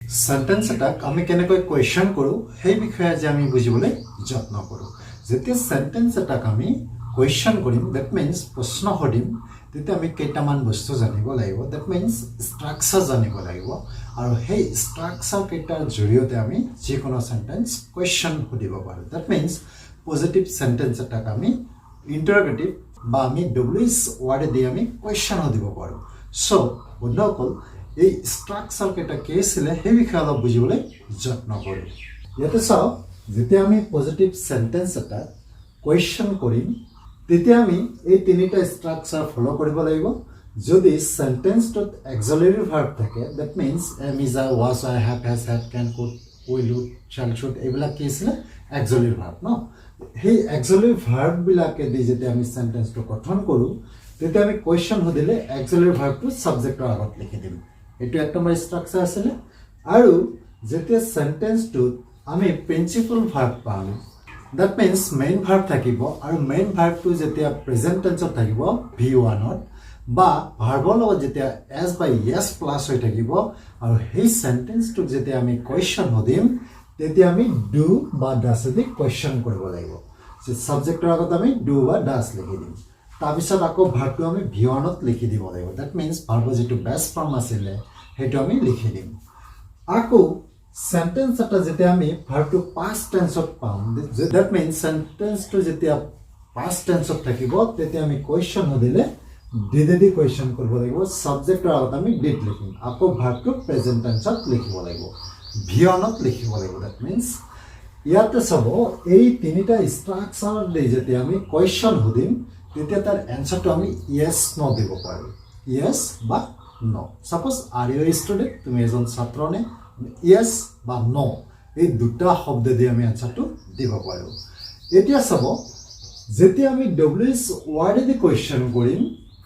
Sentence এটাক আমি কেনেকৈ question কৰোঁ সেই বিষয়ে যে আমি বুজিবলৈ যত্ন কৰোঁ যেতিয়া সেন্টেন্স এটাক আমি কোৱেশ্চন কৰিম দ্যাট মিন্স প্ৰশ্ন সুধিম তেতিয়া আমি কেইটামান বস্তু জানিব লাগিব দ্যাট মিন্স ষ্ট্ৰাকচাৰ জানিব লাগিব আৰু সেই ষ্ট্ৰাকচাৰ কেইটাৰ জৰিয়তে আমি যিকোনো সেন্টেন্স কোৱেশ্চন সুধিব পাৰোঁ দ্যাট মিন্স পজিটিভ সেন্টেন্স এটাক আমি ইন্টাৰোগেটিভ বা আমি ডব্লিউএছ ওয়াৰ্ড দিয়ে আমি কোৱেশ্চন সুধিব পাৰোঁ সো বন্ধুসকল এই ষ্ট্ৰাকচাৰ কেইটা কি আছিল সেই বিষয়ে অলপ বুজিবলৈ যত্ন কৰোঁ ইয়াতে চাওক যেতিয়া আমি পজিটিভ সেন্টেন্স এটা কোৱেশ্চন কৰিম তেতিয়া আমি এই তিনিটা ষ্ট্ৰাকচাৰ ফলো কৰিব লাগিব যদি সেন্টেন্সটোত অক্সিলাৰি ভাৰ্ব থাকে that means am is are was I have has had can could will would shall should এইবিলাক কি আছিল অক্সিলাৰি ভাৰ্ব ন সেই অক্সিলাৰি ভাৰ্ব বিলাকে দি যেতিয়া আমি সেন্টেন্সটো গঠন কৰোঁ তেতিয়া আমি কোৱেশ্চন সুধিলে অক্সিলাৰি ভাৰ্বটো সাবজেক্টৰ আগত লিখি দিম এটো এক নম্বৰ ষ্ট্ৰাকচাৰ আছিল আৰু যেতিয়া সেন্টেন্সটোত আমি প্ৰিন্সিপাল ভাৰ্ব পাম দ্যাট মিন্স মেইন ভাৰ্ব থাকিব আৰু মেইন ভাৰ্বটো যেতিয়া প্ৰেজেন্ট টেন্সত থাকিব v1 ত বা ভাৰ্বৰ লগত যেতিয়া s বা yes প্লাস হৈ থাকিব আৰু সেই সেন্টেন্সটোক যেতিয়া আমি কোৱেশ্চন সুধিম তেতিয়া আমি ডু বা ডাছ দি কোৱেশ্চন কৰিব লাগিব যে সাবজেক্টৰ আগত আমি ডু বা ডাছ লিখি দিম তাৰপিছত আকৌ ভাৰ্বটো আমি v1 ত লিখি দিব লাগিব দ্যাট মিন্স ভাৰ্বৰ যেটো বেস ফৰ্ম আছিল হেটো আমি লিখি দিম আকৌ সেন্টেন্স এটা যেতিয়া আমি ভাৰ্বটো পাস্ট টেন্সত পাম দ্যাট মিন্স সেন্টেন্সটো যেতিয়া পাস্ট টেন্সত থাকিব তেতিয়া আমি কোৱেশ্চন সুধিলে ডিড দি কোৱেশ্চন কৰিব লাগিব সাবজেক্টৰ আগত আমি ডিড লিখিম আকৌ ভাৰ্বটো প্ৰেজেন্ট টেন্সত লিখিব লাগিব v1 ত লিখিব লাগিব দ্যাট মিন্স ইয়াতে সব এই তিনিটা ষ্ট্ৰাকচাৰ দি যেতিয়া আমি কোৱেশ্চন সুধিম তেতিয়া তাৰ এনসাৰটো আমি yes no দিব পাৰোঁ yes বা no suppose are you student তুমি এজন ছাত্র নে yes বা no এই দুটা শব্দ দিয়ে আমি এনসারটো দিব পাৰোঁ এতিয়া সব যেতিয়া আমি ডব্লিউএছ ওয়াৰ্ড দি কোৱেশ্চন কৰিম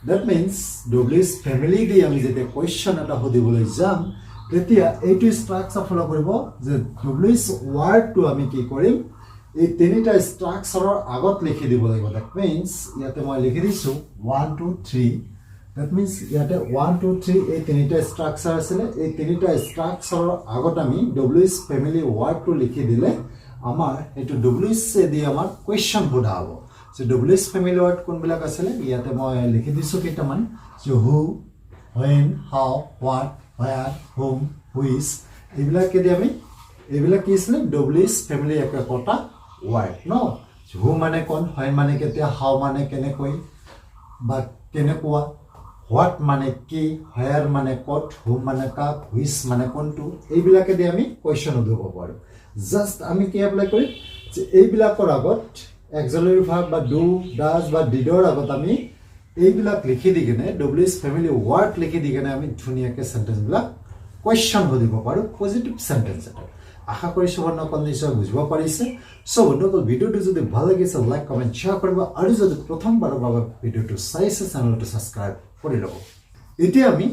দ্যাট মিন্স ডব্লিউএছ ফ্যামিলি দি আমি যেতিয়া কোৱেশ্চন এটা সুধিবলৈ যাম তেতিয়া এইটো ষ্ট্ৰাকচাৰ ফলো কৰিব যে ডব্লিউএছ ওয়াৰ্ডটো আমি কি কৰিম এই তিনিটা ষ্ট্ৰাকচাৰৰ আগত লিখি দিব লাগিব দ্যাট মিন্স ইয়াতে মই লিখি দিছো 1 2 3 দ্যাট মিন্স ইয়াতে 1 2 3 এই তিনিটা ষ্ট্ৰাকচাৰ আছিল এই তিনিটা ষ্ট্ৰাকচাৰৰ আগত আমি ডব্লিউএছ ফ্যামিলি ওয়াৰ্ডটো লিখি দিলে আমাৰ এটো ডব্লিউএছ দি আমাৰ কোৱেশ্চন সোধা হ'ব যে ডব্লিউএছ ফ্যামিলি ওয়ার্ড কোনবিলাক আছিল ইয়াতে মই লিখি দিছো কেইটামান যে হু when how what where whom which এইবিলাকে দি আমি এইবিলাক কি আছিল ডব্লিউএছ ফ্যামিলি একটা ওয়ার্ড ন হু মানে কোন হয় মানে কেতিয়া হাউ মানে কেনেকৈ বা কেনেকুৱা হোৱাট মানে কি where মানে কত whom মানে কাক which মানে কোনটো এইবিলাকে দি আমি কোৱেশ্চন সুধিব পাৰোঁ জাস্ট আমি কি এপ্লাই কৰিম যে এইবিলাকৰ আগত অক্সিলাৰি ভাৰ্ব বা ডু ডাজ বা ডিডৰ আগত আমি এইবিলাক লিখি দি কিনে ডব্লিউএছ ফ্যামিলি ওয়াৰ্ড লিখি দি কিনে আমি ধুনীয়াকৈ সেন্টেন্সবিলাক কোৱেশ্চন সুধিব পাৰোঁ পজিটিভ সেন্টেন্স এটা আশা কৰিছো বন্ধুসকল নিশ্চয় বুজিব পাৰিছে সো বন্ধুসকল ভিডিওটো যদি ভাল লাগিছে লাইক কমেন্ট শেয়াৰ কৰিব আৰু যদি প্ৰথমবাৰৰ বাবে ভিডিওটো চাইছে চেনেলটো সাবস্ক্ৰাইব কৰি লব এতিয়া আমি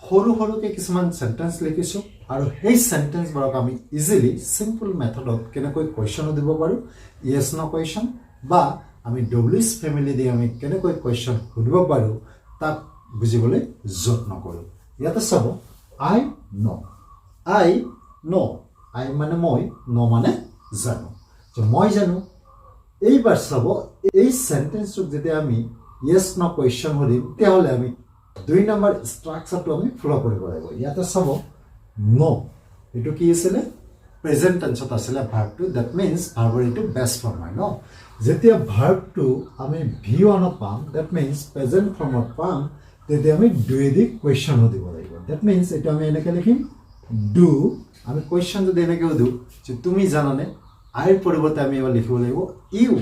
সৰু সৰুকে কিছুমান সেন্টেন্স লিখিছো আৰু সেই সেন্টেন্স বোৰক আমি ইজিলি সিম্পল মেথডত কেনেকৈ কোৱেশ্চন দিব পাৰোঁ yes no কোৱেশ্চন বা আমি ডব্লিউএছ ফ্যামিলি দি আমি কেনেকৈ কোৱেশ্চন সুধিব পাৰোঁ তাক বুজিবলৈ যত্ন কৰোঁ ইয়াতে চাব I know I মানে মই no মানে জানো যে মই জানো এইবাৰ চাব এই সেন্টেন্সটো যেতিয়া আমি yes no কোৱেশ্চন সুধিম তেতিয়াহ'লে আমি দুই নম্বৰ ষ্ট্ৰাকচাৰটো আমি ফলো কৰিব লাগিব ইয়াতে চাব no এটো কি আছিল প্ৰেজেন্ট টেন্সত আছিল ভাৰ্বটো দ্যাট মিন্স ভাৰ্বৰ এটো বেস ফৰ্ম হয় ন যেতিয়া ভাৰ্বটো আমি v1 পাম দ্যাট মিন্স প্ৰেজেন্ট ফৰ্মত পাম তেতিয়া আমি ডু দি কোৱেশ্চন সুধিব লাগিব দ্যাট মিন্স এটা আমি এনেকৈ লিখিম ডু আমি কোৱেশ্চন যদি এনেকৈ সুধো যে তুমি জানানে আইৰ পৰিৱৰ্তে আমি এবাৰ লিখিব লাগিব ইউ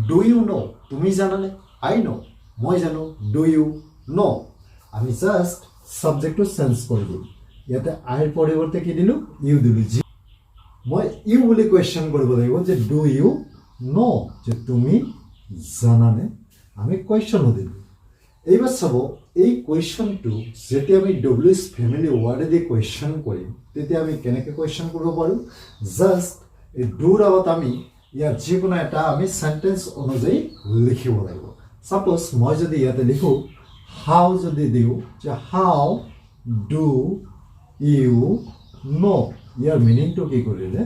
ডু ইউ নো তুমি জানানে আই নো মই জানো ডু ইউ নো আমি জাস্ট সাবজেক্টটো চেঞ্জ কৰি দিম ইয়াতে আইৰ পৰিৱৰ্তে কি দিলো ইউ দিলো জি মই ইউ বুলি কোৱেশ্চন কৰিব লাগিব যে ডু ইউ নো যে তুমি জানানে আমি কোৱেশ্চন সুধিম এইবাৰ চাব এই কোৱেশ্চনটো যেতিয়া আমি ডব্লিউএছ ফ্যামিলি ওয়াৰ্ড দি কোৱেশ্চন কৰিম তেতিয়া আমি কেনেকৈ কোৱেশ্চন কৰিব পাৰোঁ জাস্ট এই ডুৰ আগত আমি ইয়াত যিকোনো এটা আমি সেন্টেন্স অনুযায়ী লিখিব লাগিব সাপোজ মই যদি ইয়াতে লিখো হাউ যদি দিও যে হাউ ডু ইউ নো ইয়াৰ মিনিংটো কি কৰিলে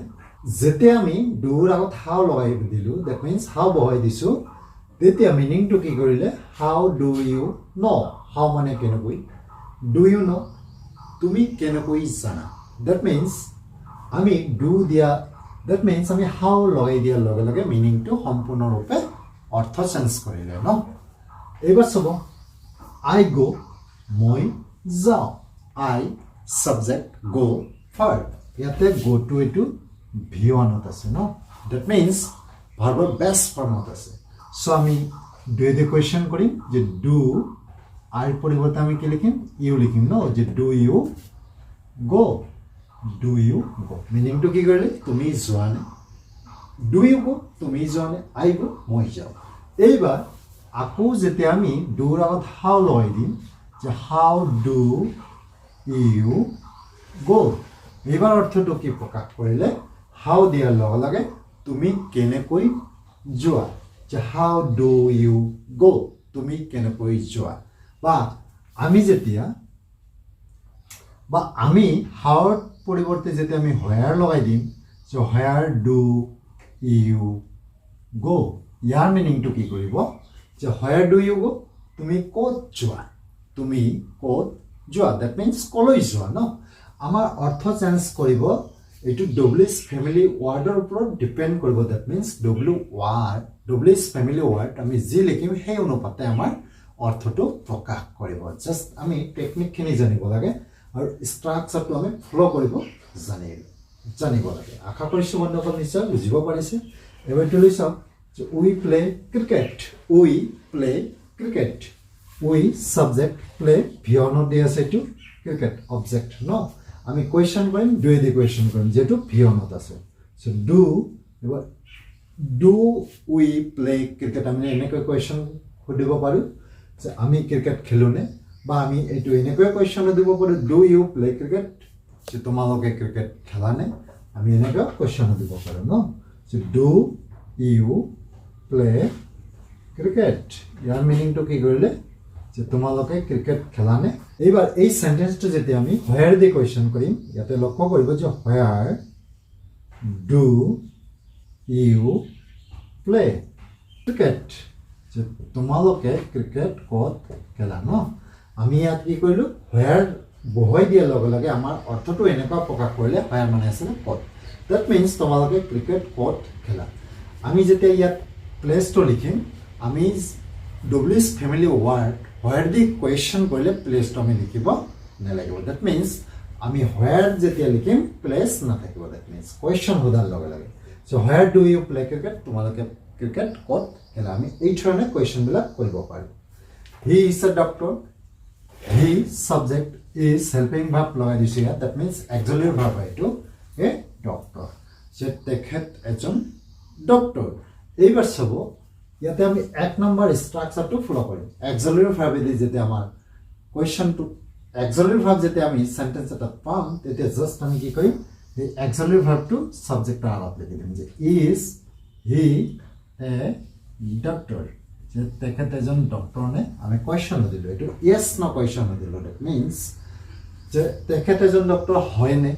যেতিয়া আমি ডুৰ আগত হাউ লগাই দিলোঁ দ্যাট মিনছ হাউ বহাই দিছোঁ তেতিয়া মিনিংটো কি কৰিলে হাউ ডু ইউ ন হাউ মানে কেনেকৈ ডু ইউ ন তুমি কেনেকৈ জানা দ্যাট মিনছ আমি ডু দিয়া দ্যাট মিনছ আমি হাউ লগাই দিয়াৰ লগে লগে মিনিংটো সম্পূৰ্ণৰূপে অৰ্থ চেঞ্জ কৰিলে ন এইবাৰ চাব আই গো মই যাওঁ আই সাবজেক্ট গো ভাৰ্ব ইয়াতে গো টু এইটো V1ত আছে ন দ্যাট মিনছ ভাৰ্বৰ বেষ্ট ফৰ্মত আছে সো আমি ডু দি কোৱেশ্চন কৰিম যে ডু আইৰ পৰিৱৰ্তে আমি কি লিখিম ইউ লিখিম ন যে do you go do you go মিনিংটো কি কৰিলে তুমি যোৱা নে ডু ইউ গো তুমি যোৱা নে আই গো মই যাওঁ এইবাৰ আকৌ যেতিয়া আমি ডুৰ আগত হাউ লগাই দিম যে হাউ ডু ইউ গো এইবাৰ অৰ্থটো কি প্ৰকাশ কৰিলে হাউ দিয়াৰ লগে লগে তুমি কেনেকৈ যোৱা যে হাউ ডু ইউ গো তুমি কেনেকৈ যোৱা বা আমি যেতিয়া বা আমি হাউৰ পৰিৱৰ্তে যেতিয়া আমি হোয়াৰ লগাই দিম যে হোয়াৰ ডু ইউ গো ইয়াৰ মিনিংটো কি কৰিব যে হোয়াৰ ডু ইউ গো তুমি ক'ত যোৱা তুমি ক'ত যোৱা দ্যাট মিনছ কলৈ যোৱা ন আমাৰ অৰ্থ চেঞ্জ কৰিব এইটো ডব্লিউএছ ফেমিলি ৱাৰ্ডৰ ওপৰত ডিপেণ্ড কৰিব দ্যাট মিনছ ডব্লিউএছ ফেমিলি ৱাৰ্ড আমি যি লিখিম সেই অনুপাতে আমাৰ অৰ্থটো প্ৰকাশ কৰিব জাষ্ট আমি টেকনিকখিনি জানিব লাগে আৰু ষ্ট্ৰাকচাৰটো আমি ফলো কৰিব জানিব লাগে আশা কৰিছোঁ বন্ধুসকল নিশ্চয় বুজিব পাৰিছে এবাৰটো লৈ চাওক যে উই প্লে ক্ৰিকেট উই সাবজেক্ট প্লে ভিয়নত দি আছে এইটো ক্ৰিকেট অবজেক্ট ন আমি কোৱেশ্চন কৰিম ডু দি কোৱেশ্চন কৰিম যেটো ভিয়নত আছে so do we play cricket আমি এনেকৈ কোৱেশ্চন সুধিব পাৰো যে আমি ক্ৰিকেট খেলোনে বা আমি এইটো এনেকৈ কোৱেশ্চন দিব পাৰো ডু ইউ প্লে ক্ৰিকেট যে তোমালোকে ক্ৰিকেট খেলানে আমি এনেকৈ কোৱেশ্চন দিব পাৰো ন so do you play cricket ইয়াৰ মিনিংটো কি কৰিলে যে তোমালোকে ক্ৰিকেট খেলানে এইবাৰ এই সেন্টেন্সটো যেতিয়া আমি হোয়াৰ দি কোৱেশ্চন কৰিম ইয়াতে লক্ষ্য কৰিব যে where do you play cricket যে তোমালোকে ক্ৰিকেট ক'ত খেলা ন আমি ইয়াত কি কৰিলোঁ হোয়াৰ বহাই দিয়াৰ লগে লগে আমাৰ অৰ্থটো এনেকুৱা প্ৰকাশ কৰিলে হোয়াৰ মানে আছিল ক'ত দ্যাট মিনছ তোমালোকে ক্ৰিকেট ক'ত খেলা আমি যেতিয়া ইয়াত প্লেচটো লিখিম আমি W H family word where the question কৰিলে প্লেচটো আমি লিখিব নালাগিব দ্যাট মিনছ আমি হোয়াৰ যেতিয়া লিখিম প্লেচ নাথাকিব দ্যাট মিনছ কোৱেশ্চন সোধাৰ লগে লগে so where do you play cricket তোমালোকে ক্ৰিকেট ক'ত খেলা আমি এই ধৰণে কোৱেশ্চনবিলাক কৰিব পাৰোঁ he is a doctor he subject is helping verb লগাই দিছোঁ ইয়াত দ্যাট মিনছ এক্সিলাৰী ভাৰ্ব হয় এইটো এ ডক্টৰ যে তেখেত এজন ডক্টৰ এইবাৰ চাব ইয়াতে আমি এক নম্বৰ ষ্ট্ৰাকচাৰটো ফলো কৰিম এক্সিলাৰী ভাৰ্ব দি যেতিয়া আমাৰ কোৱেশ্চনটো এক্সিলাৰী ভাৰ্ব যেতিয়া আমি সেন্টেন্স এটা পাম তেতিয়া জাষ্ট আমি কি কৰিম এই এক্সিলাৰী ভাৰ্বটো সাবজেক্টৰ আগত লিখি দিম যে ইজ হি এ ডক্টৰ যে তেখেত এজন ডক্টৰ নে আমি কোৱেশ্চন দিলোঁ এইটো ইয়েছ ন কোৱেশ্চন দিলোঁ দ্যাট মিনছ যে তেখেত এজন ডক্টৰ হয়নে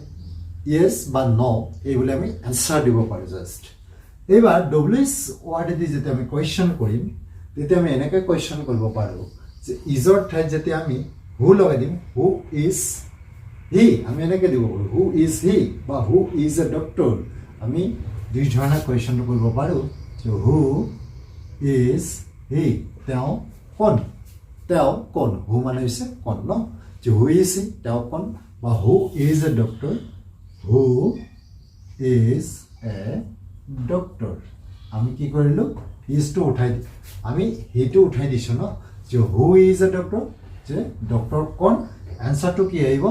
ইয়েছ বা ন এইবুলি আমি এনচাৰ দিব পাৰোঁ জাষ্ট এইবাৰ ডব্লিউএছ ৱাৰ্ডেদি যেতিয়া আমি কোৱেশ্চন কৰিম তেতিয়া আমি এনেকৈ কোৱেশ্চন কৰিব পাৰোঁ যে ইজৰ ঠাইত যেতিয়া আমি হু লগাই দিম হু ইজ হি আমি এনেকৈ দিব পাৰোঁ হু ইজ হি বা হু ইজ এ ডক্টৰ আমি দুই ধৰণে কোৱেশ্চনটো কৰিব পাৰোঁ যে হু ইজ হি তেওঁ কোন হু মানে হৈছে কোন ন যে হু ইজ হি তেওঁ কোন বা who is a doctor who is a doctor আমি কি কৰিলোঁ ইজটো উঠাই আমি হিটো উঠাই দিছোঁ ন যে হু ইজ এ ডক্টৰ যে ডক্টৰ কোন এনচাৰটো কি আহিব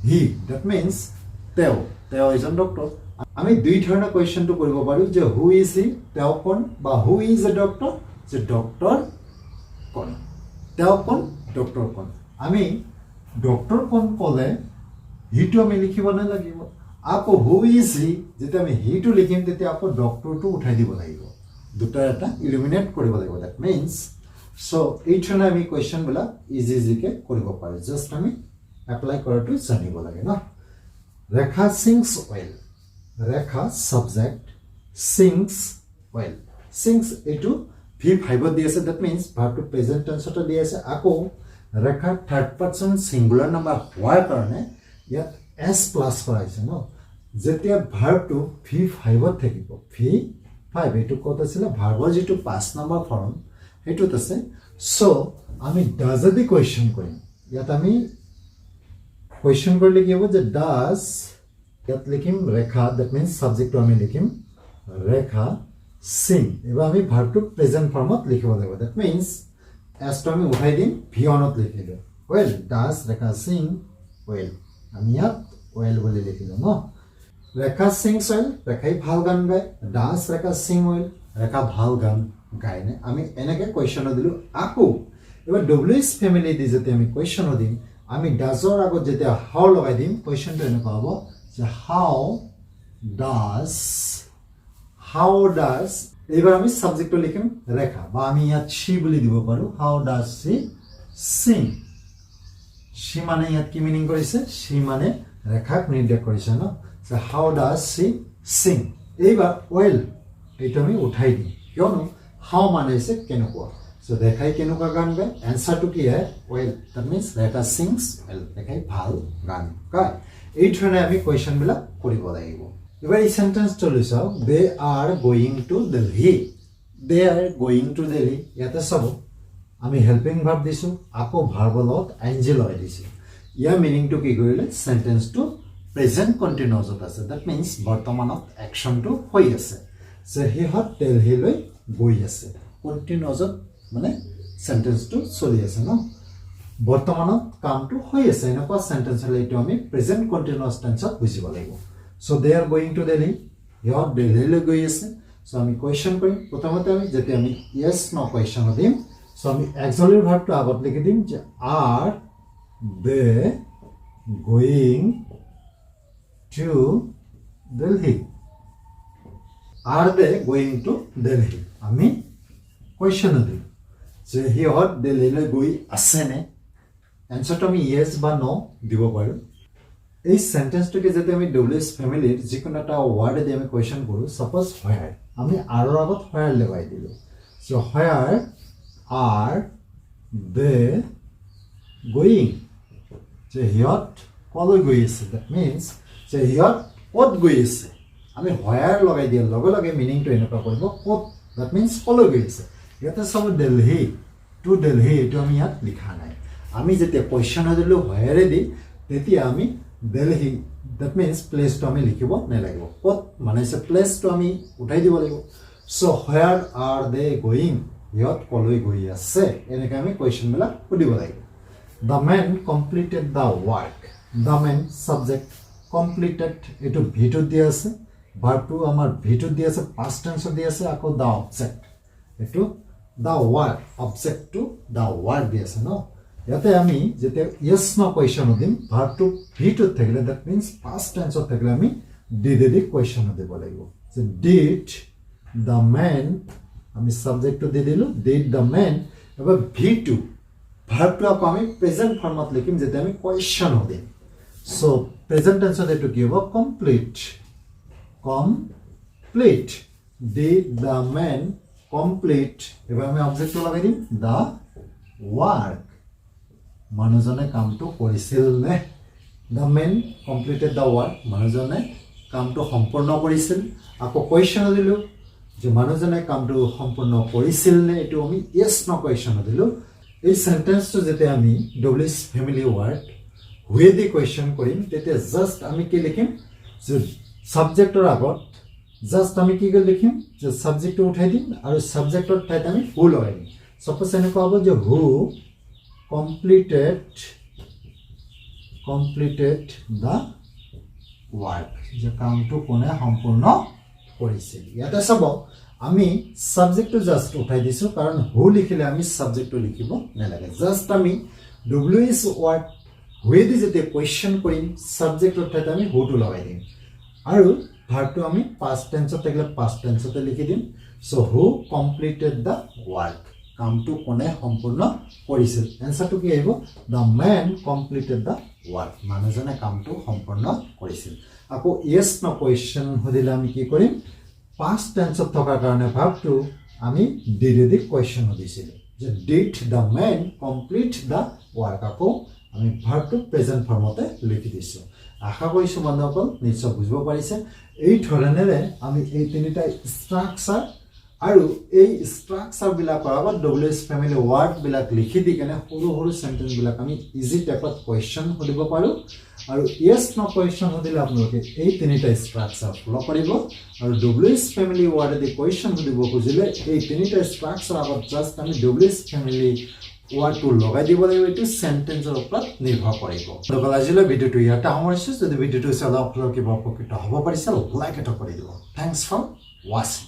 হি দ্যাট মিনছ তেওঁ এজন ডক্টৰ আমি দুই ধৰণৰ কোৱেশ্চনটো কৰিব পাৰোঁ যে হু ইজ হি তেওঁ কোন বা হু ইজ এ ডক্টৰ যে ডক্টৰ কোন তেওঁ কোন ডক্টৰ কোন আমি ডক্টৰ কোন ক'লে হিটো আমি লিখিব নালাগিব আকৌ হু ইজ হি যেতিয়া আমি হিটো লিখিম তেতিয়া আকৌ ডক্টৰটো উঠাই দিব লাগিব দুটা এটা ইলিমিনেট কৰিব লাগিব দ্যাট মিনছ সো এই ধৰণে আমি কোৱেশ্চনবিলাক ইজিকে কৰিব পাৰোঁ জাষ্ট আমি এপ্লাই কৰাটো জানিব লাগে ন Rekha sings well. Rekha subject, sings well. Sings etu V5 di ase, that means verb to present tense ot di ase. Ako Rekha third person singular number hoar karone yat s plus koraise no. Jetia verb to V5 ot thakibo, V5 etu kota sila verb or jitu past number form etu ase. So ami does di question korim. Yat ami question korle ki hobo je does yat likhim Rekha, that means subject to ami likhim Rekha sing. Eba ami verb to present form ot likhibo lagibo, that means as to ami uthai dim V1 ot likhilo. Well, does Rekha sing well? Ami yat well boli likhilo no. Rekha sings well, Rekhai bhal gan gaয়. Does Rekha sing well? Rekha bhal gan gaয় ne. Ami enake question dilu. Ako ebar WS family di jete ami question dim, আমি ডাজৰ আগত যেতিয়া হাউ লগাই দিম, কোৱেশ্চনটো এনেকুৱা হ'ব যে হাউ does এইবাৰ আমি সাবজেক্টটো লিখিম ৰেখা, বা আমি ইয়াত শি বুলি দিব পাৰো। হাউ ডাজ শি সিং। শি মানে ইয়াত কি মিনিং কৰিছে? শি মানে ৰেখাক নিৰ্দেশ কৰিছে ন। যে হাউ ডাজ শি সিং। এইবাৰ ওয়েল এইটো আমি উঠাই দিম, কিয়নো হাউ মানে হৈছে কেনেকুৱা। So Rekhai kenuka gan gaয়? Answer to ki hai? Well, that means Rekha sings well. Rekhai bhal gan gaয়। এই ধৰণে আমি কোৱেশ্চন বিলাক কৰিব লাগিব। এবাৰ এই সেন্টেন্সটো লৈছো, they are going to Delhi. They are going to Delhi। ইয়াতে চাব আমি হেল্পিং ভাৰ্ব দিছো, আকৌ ভাৰ্বৰ লগত আইএনজি লগাই দিছো। ইয়াৰ মিনিংটো কি কৰিলে? সেন্টেন্সটো প্ৰেজেন্ট কন্টিনিউয়াছত আছে, that means বৰ্তমানত একচনটো হৈ আছে। যে হিহঁত দিল্লীলৈ গৈ আছে, কন্টিনিউয়াছত মানে সেন্টেন্সটো চলি আছে ন, বৰ্তমানত কামটো হৈ আছে। এনেকুৱা সেন্টেন্স হলে এইটো আমি প্ৰেজেন্ট কন্টিনিউয়াছ টেন্সত বুজিব লাগিব। So they R going to Delhi, ইহঁত দিল্লীলৈ গৈ আছে। সো আমি কোৱেশ্চন কৰিম। প্ৰথমতে আমি যেতিয়া আমি ইয়েস ন কোৱেশ্চন দিম, সো আমি অক্সিলাৰি ভাৰ্বটো আগত লিখি দিম যে are they going to Delhi. Are they going to Delhi আমি কোৱেশ্চন দিম যে সিহঁত দিল্লীলৈ গৈ আছে নে। এনসাৰটো আমি ইয়েস বা ন দিব পাৰো। এই সেন্টেন্সটোকে যদি আমি ডব্লিউএস ফ্যামিলিৰ যিকোনো এটা ওয়াৰ্ড দি আমি কোৱেশ্চন কৰো, সাপোজ হোয়াৰ, আমি আৰৰ আগত হোয়ার লগাই দিলো। সো হোয়ার আর দে গোইং, যে সিহঁত কলৈ গৈ আছে, দ্যাট মিন্স যে সিহঁত ক'ত গৈ আছে। আমি হোয়ার লগাই দিয়াৰ লগে লগে মিনিংটো এনেকুৱা কৰিব, ক'ত, দ্যাট মিন্স কলৈ গৈ আছে। ইয়াতে সব দিল্লী টু দিল্লী এইটো আমি ইয়াত লিখা নাই। আমি যেতিয়া কোৱেশ্চন দিলো হোয়ারে দি, তেতিয়া আমি দিল্লী, দ্যাট মিন্স প্লেসটো আমি লিখিব নালাগিব। ক'ত মানে প্লেসটো আমি উঠাই দিব লাগিব। সো হোয়ার আর দে গোইং, ইহঁত কলৈ গৈ আছে, এনেকৈ আমি কোৱেশ্চন বিলাক সুধিব লাগিব। The man completed the work. The man subject, completed এইটো ভিটোত দিয়া আছে, ভাৰ্বটো আমাৰ ভিটোত দিয়া আছে, পাষ্ট টেন্সত দিয়া আছে। আকৌ দ্য অবজেক্ট, এইটো the work, object to the work দি আছে ন। ইয়াতে আমি যেতিয়া ইয়েস ন কোৱেশ্চন দিম, ভাৰ্বটো ভিটোত থাকিলে, দ্যাট মিন্স পাষ্ট টেন্সত থাকিলে আমি ডিড দি কোৱেশ্চন দিব লাগিব। যে ডিড দ্য মেন, আমি সাবজেক্টটো দি দিলো ডিড দ্য মেন। এবাৰ ভিটো ভাৰ্বটো আকৌ আমি প্ৰেজেন্ট ফৰ্মত লিখিম যেতিয়া আমি কোৱেশ্চন দিম। সো প্ৰেজেন্ট টেন্সত এইটো কি হ'ব? Complete. Complete did the man complete. এবাৰ আমি অবজেক্টটো লগাই দিম দ্য ওয়াৰ্ক, মানুহজনে কামটো কৰিছিল নে। The man completed the work, মানুহজনে কামটো সম্পূৰ্ণ কৰিছিল। আকৌ কোৱেশ্চন দিলো যে মানুহজনে কামটো সম্পূৰ্ণ কৰিছিল নে, এইটো আমি ইয়েস ন কোৱেশ্চন দিলো। এই সেন্টেন্সটো যেতিয়া আমি ডব্লিউএস ফ্যামিলি ওয়াৰ্ড হুৱে দি কোৱেশ্চন কৰিম, তেতিয়া জাস্ট আমি কি লিখিম যে সাবজেক্টৰ আগত জাস্ট আমি কি লিখিম যে সাবজেক্টটো উঠাই দিম আৰু সাবজেক্টৰ ঠাইত আমি হু লগাই দিম। সাপোজ এনেকুৱা হ'ব যে হু কমপ্লিটেড দ্য ওয়াৰ্ক, যে কামটো কোনে সম্পূৰ্ণ কৰিছিল। ইয়াতে চাব আমি সাবজেক্টটো জাস্ট উঠাই দিছো, কাৰণ হু লিখিলে আমি সাবজেক্টটো লিখিব নালাগে। জাস্ট আমি ডব্লিউএস ওয়াৰ্ড হুৱে দি যেতিয়া কোৱেশ্চন কৰিম, সাবজেক্টৰ ঠাইত আমি হুটো লগাই দিম, আৰু ভাৰ্বটো আমি পাষ্ট টেন্সত থাকিলে পাষ্ট টেন্সতে লিখি দিম। So who completed the work, কামটো কোনে সম্পূৰ্ণ কৰিছিল। এনসাৰটো কি আহিব? The man completed the work মানুহজনে কামটো সম্পূৰ্ণ কৰিছিল আকৌ ইয়েস ন কোয়েশ্চন হদিলে আমি কি কৰিম past tense থকাৰ কাৰণে ভাবটো আমি did the question দিছিল যে did the man complete the work আকৌ আমি ভাবটো প্ৰেজেন্ট ফৰ্মতে লিখি দিছো আশা কৰিছো বন্ধুসকল নিশ্চয় বুজিব পাৰিছে এই ধৰণেৰে আমি এই তিনিটা ষ্ট্ৰাকচাৰ আৰু এই ষ্ট্ৰাকচাৰ বিলাকৰ আগত ডব্লিউএছ ফ্যামিলি ওয়াৰ্ড বিলাক লিখি দি কেনে সৰু সৰু সেন্টেন্স বিলাক আমি ইজি টাইপত কোয়েশ্চন কৰিব পাৰো আৰু ইয়েস ন কোয়েশ্চন হদিলে আপোনালোকে এই তিনিটা ষ্ট্ৰাকচাৰ ফলো কৰিব আৰু ডব্লিউএছ ফ্যামিলি ওয়াৰ্ড দি কোয়েশ্চন হদিব খুজিলে এই তিনিটা ষ্ট্ৰাকচাৰ আগত জাস্ট আমি ডব্লিউএছ ফ্যামিলি ওয়াৰ্ডটো লগাই দিব লাগিব এটো সেন্টেন্সৰ ওপৰত নিৰ্ভৰ কৰিব তো আজিলৈ ভিডিওটো ইয়াতে সামৰিছো যদি ভিডিওটো চাই আপোনালোকে কিবা উপকৃত হ'ব পাৰিছে লাইক এটা কৰি দিব থ্যাঙ্কস ফৰ ওয়াচিং